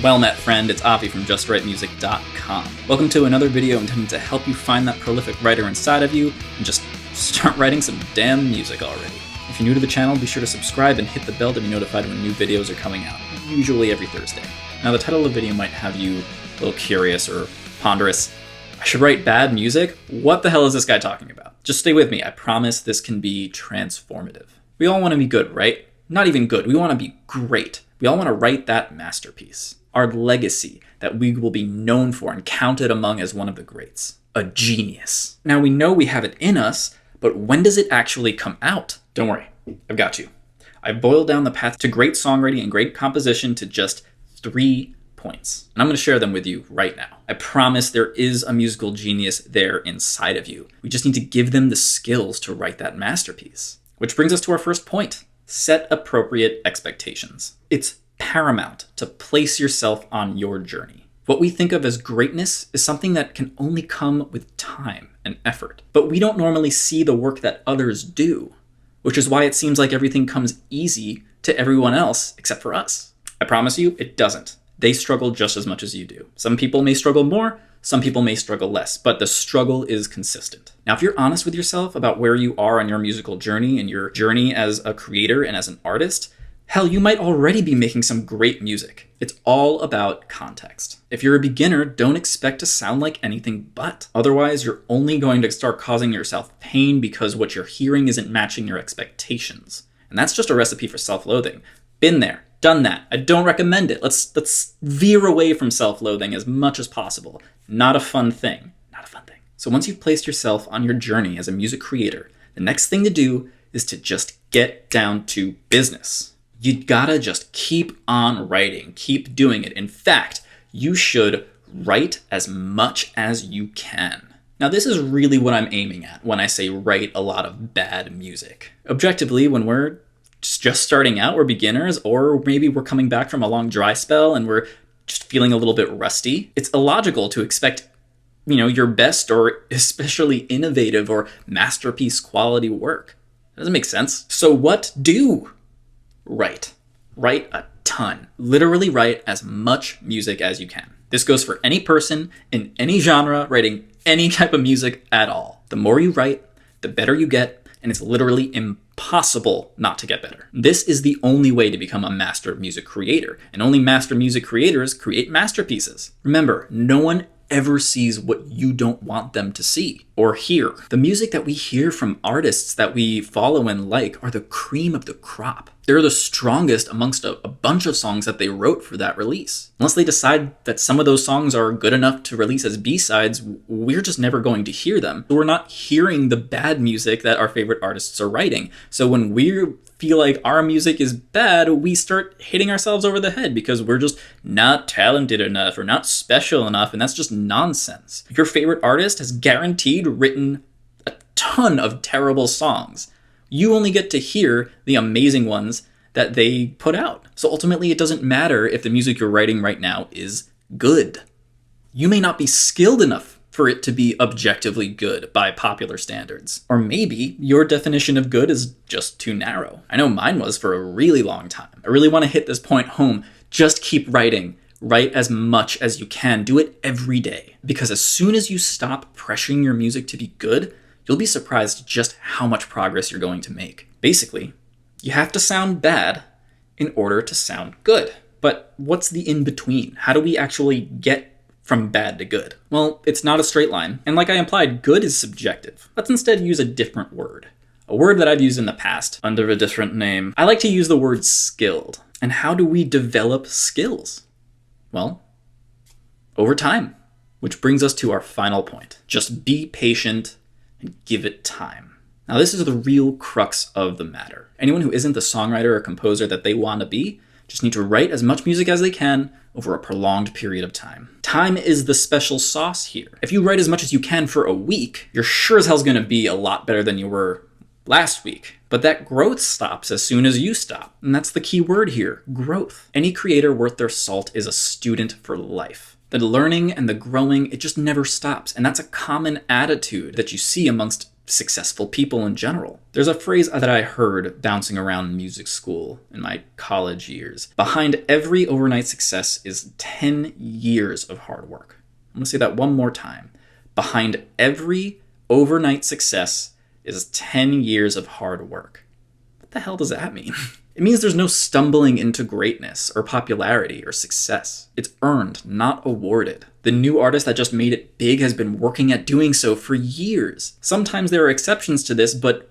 Well met, friend, it's Avi from JustWriteMusic.com. Welcome to another video intended to help you find that prolific writer inside of you and just start writing some damn music already. If you're new to the channel, be sure to subscribe and hit the bell to be notified when new videos are coming out, usually every Thursday. Now, the title of the video might have you a little curious or ponderous. I should write bad music? What the hell is this guy talking about? Just stay with me, I promise this can be transformative. We all want to be good, right? Not even good, we want to be great. We all want to write that masterpiece. Our legacy that we will be known for and counted among as one of the greats. A genius. Now we know we have it in us, but when does it actually come out? Don't worry, I've got you. I've boiled down the path to great songwriting and great composition to just 3 points. And I'm going to share them with you right now. I promise there is a musical genius there inside of you. We just need to give them the skills to write that masterpiece. Which brings us to our first point. Set appropriate expectations. It's paramount to place yourself on your journey. What we think of as greatness is something that can only come with time and effort. But we don't normally see the work that others do, which is why it seems like everything comes easy to everyone else except for us. I promise you, it doesn't. They struggle just as much as you do. Some people may struggle more, some people may struggle less, but the struggle is consistent. Now, if you're honest with yourself about where you are on your musical journey and your journey as a creator and as an artist, hell, you might already be making some great music. It's all about context. If you're a beginner, don't expect to sound like anything but. Otherwise, you're only going to start causing yourself pain because what you're hearing isn't matching your expectations. And that's just a recipe for self-loathing. Been there, done that. I don't recommend it. Let's veer away from self-loathing as much as possible. Not a fun thing. Not a fun thing. So once you've placed yourself on your journey as a music creator, the next thing to do is to just get down to business. You gotta just keep on writing, keep doing it. In fact, you should write as much as you can. Now, this is really what I'm aiming at when I say write a lot of bad music. Objectively, when we're just starting out, we're beginners, or maybe we're coming back from a long dry spell and we're just feeling a little bit rusty, it's illogical to expect, your best or especially innovative or masterpiece quality work. That doesn't make sense. So what do? Write a ton. Literally write as much music as you can. This goes for any person in any genre writing any type of music at all. The more you write, the better you get, and it's literally impossible not to get better. This is the only way to become a master music creator, and only master music creators create masterpieces. Remember, no one ever sees what you don't want them to see or hear. The music that we hear from artists that we follow and like are the cream of the crop. They're the strongest amongst a bunch of songs that they wrote for that release. Unless they decide that some of those songs are good enough to release as B-sides, we're just never going to hear them. We're not hearing the bad music that our favorite artists are writing. So when we feel like our music is bad, we start hitting ourselves over the head because we're just not talented enough or not special enough, and that's just nonsense. Your favorite artist has guaranteed written a ton of terrible songs. You only get to hear the amazing ones that they put out. So ultimately, it doesn't matter if the music you're writing right now is good. You may not be skilled enough for it to be objectively good by popular standards. Or maybe your definition of good is just too narrow. I know mine was for a really long time. I really want to hit this point home. Just keep writing. Write as much as you can. Do it every day. Because as soon as you stop pressuring your music to be good, you'll be surprised just how much progress you're going to make. Basically, you have to sound bad in order to sound good. But what's the in-between? How do we actually get from bad to good? Well, it's not a straight line. And like I implied, good is subjective. Let's instead use a different word. A word that I've used in the past under a different name. I like to use the word skilled. And how do we develop skills? Well, over time. Which brings us to our final point. Just be patient and give it time. Now, this is the real crux of the matter. Anyone who isn't the songwriter or composer that they want to be just need to write as much music as they can over a prolonged period of time. Time is the special sauce here. If you write as much as you can for a week, you're sure as hell's going to be a lot better than you were last week. But that growth stops as soon as you stop. And that's the key word here, growth. Any creator worth their salt is a student for life. The learning and the growing, it just never stops. And that's a common attitude that you see amongst successful people in general. There's a phrase that I heard bouncing around music school in my college years. Behind every overnight success is 10 years of hard work. I'm going to say that one more time. Behind every overnight success is 10 years of hard work. What the hell does that mean? It means there's no stumbling into greatness or popularity or success. It's earned, not awarded. The new artist that just made it big has been working at doing so for years. Sometimes there are exceptions to this, but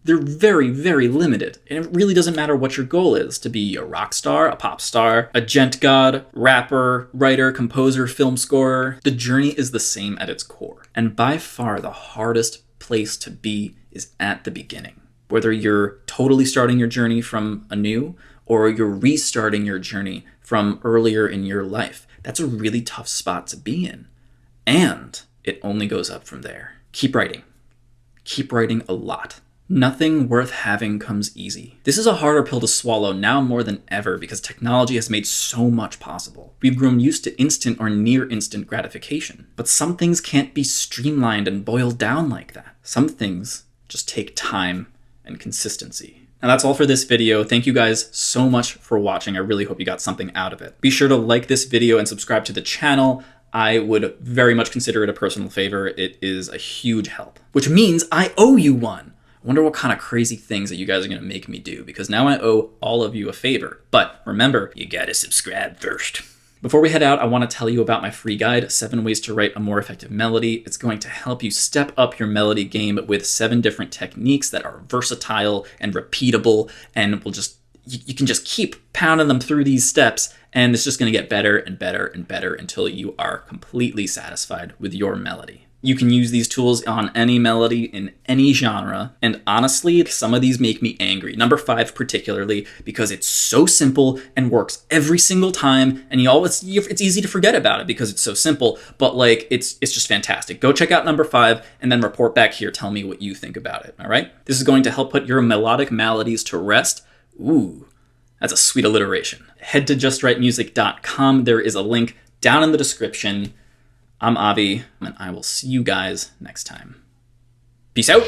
they're very, very limited. And it really doesn't matter what your goal is, to be a rock star, a pop star, a gent god, rapper, writer, composer, film scorer. The journey is the same at its core. And by far the hardest place to be is at the beginning. Whether you're totally starting your journey from anew or you're restarting your journey from earlier in your life, that's a really tough spot to be in. And it only goes up from there. Keep writing. Keep writing a lot. Nothing worth having comes easy. This is a harder pill to swallow now more than ever because technology has made so much possible. We've grown used to instant or near instant gratification. But some things can't be streamlined and boiled down like that. Some things just take time and consistency. And that's all for this video. Thank you guys so much for watching. I really hope you got something out of it. Be sure to like this video and subscribe to the channel. I would very much consider it a personal favor. It is a huge help, which means I owe you one. I wonder what kind of crazy things that you guys are gonna make me do, because now I owe all of you a favor. But remember, you gotta subscribe first. Before we head out, I want to tell you about my free guide, 7 Ways to Write a More Effective Melody. It's going to help you step up your melody game with 7 different techniques that are versatile and repeatable, and will just you can just keep pounding them through these steps, and it's just going to get better and better and better until you are completely satisfied with your melody. You can use these tools on any melody in any genre, and honestly, some of these make me angry. Number 5 particularly, because it's so simple and works every single time, and it's easy to forget about it because it's so simple, but like it's just fantastic. Go check out number 5 and then report back here. Tell me what you think about it, all right? This is going to help put your melodic maladies to rest. Ooh, that's a sweet alliteration. Head to justwritemusic.com. There is a link down in the description. I'm Avi, and I will see you guys next time. Peace out.